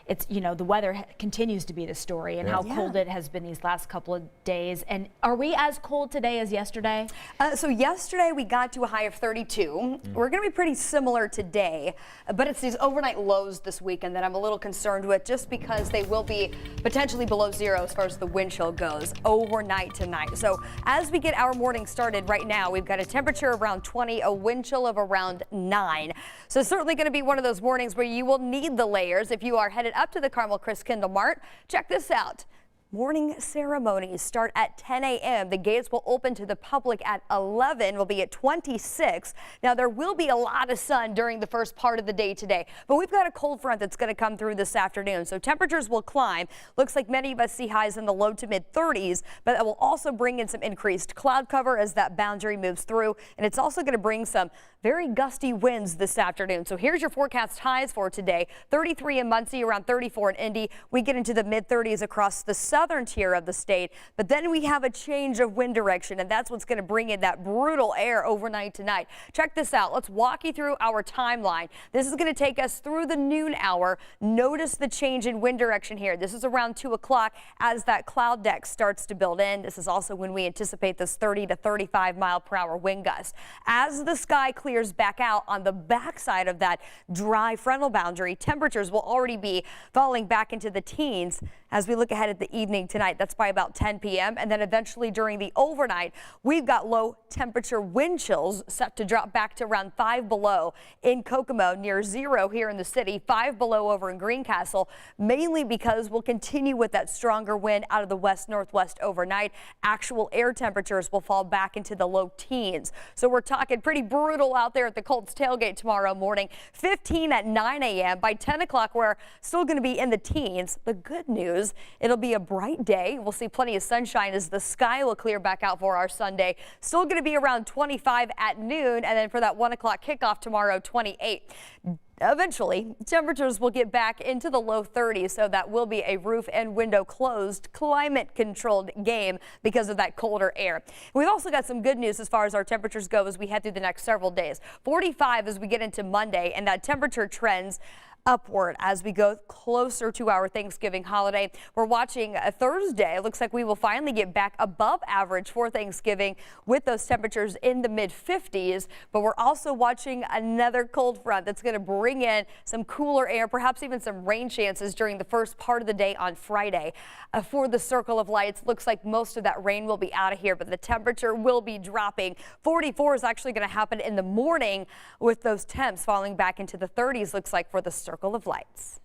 it's, you know, the weather continues to be the story and how cold it has been these last couple of days. And are we as cold today as yesterday? So yesterday we got to a high of 32. We're going to be pretty similar today, but it's these overnight lows this weekend that I'm a little concerned with, just because they will be potentially below zero as far as the wind chill goes overnight tonight. So as we get our morning started right now, we've got a temperature around 20, a wind chill of around 9. So it's certainly going to be one of those mornings where you will need the layers if you are headed up to the CARMEL CHRISTKINDLMARKT. Check this out. Morning ceremonies start at 10 a.m. The gates will open to the public at 11. Will be at 26. Now, there will be a lot of sun during the first part of the day today, but we've got a cold front that's going to come through this afternoon, so temperatures will climb. Looks like many of us see highs in the low to mid 30s, but that will also bring in some increased cloud cover as that boundary moves through, and it's also going to bring some very gusty winds this afternoon. So here's your forecast highs for today. 33 in Muncie, around 34 in Indy. We get into the mid 30s across the southern tier of the state, but then we have a change of wind direction, and that's what's going to bring in that brutal air overnight tonight. Check this out. Let's walk you through our timeline. This is going to take us through the noon hour. Notice the change in wind direction here. This is around 2 o'clock as that cloud deck starts to build in. This is also when we anticipate this 30 to 35 mile per hour wind gust. As the sky clears back out on the backside of that dry frontal boundary, temperatures will already be falling back into the teens as we look ahead at the evening tonight. That's by about 10 p.m. And then eventually during the overnight, we've got low temperature wind chills set to drop back to around 5 below in Kokomo, near 0 here in the city, 5 below over in Greencastle, mainly because we'll continue with that stronger wind out of the west-northwest overnight. Actual air temperatures will fall back into the low teens. So we're talking pretty brutal out there at the COLTS tailgate tomorrow morning. 15 at 9 a.m. By 10 o'clock, we're still going to be in the teens. The good news, it'll be a bright day. We'll see plenty of sunshine as the sky will clear back out for our Sunday. Still going to be around 25 at noon, and then for that 1 o'clock kickoff tomorrow, 28. Eventually, temperatures will get back into the low 30s, so that will be a roof and window closed, climate controlled game because of that colder air. We've also got some good news as far as our temperatures go as we head through the next several days. 45 as we get into Monday, and that temperature trends upward as we go closer to our Thanksgiving holiday. We're watching a Thursday. It looks like we will finally get back above average for Thanksgiving with those temperatures in the mid 50s. But we're also watching another cold front that's going to bring in some cooler air, perhaps even some rain chances during the first part of the day on Friday. For the circle of lights, looks like most of that rain will be out of here, but the temperature will be dropping. 44 is actually going to happen in the morning with those temps falling back into the 30s, looks like, for the circle of lights.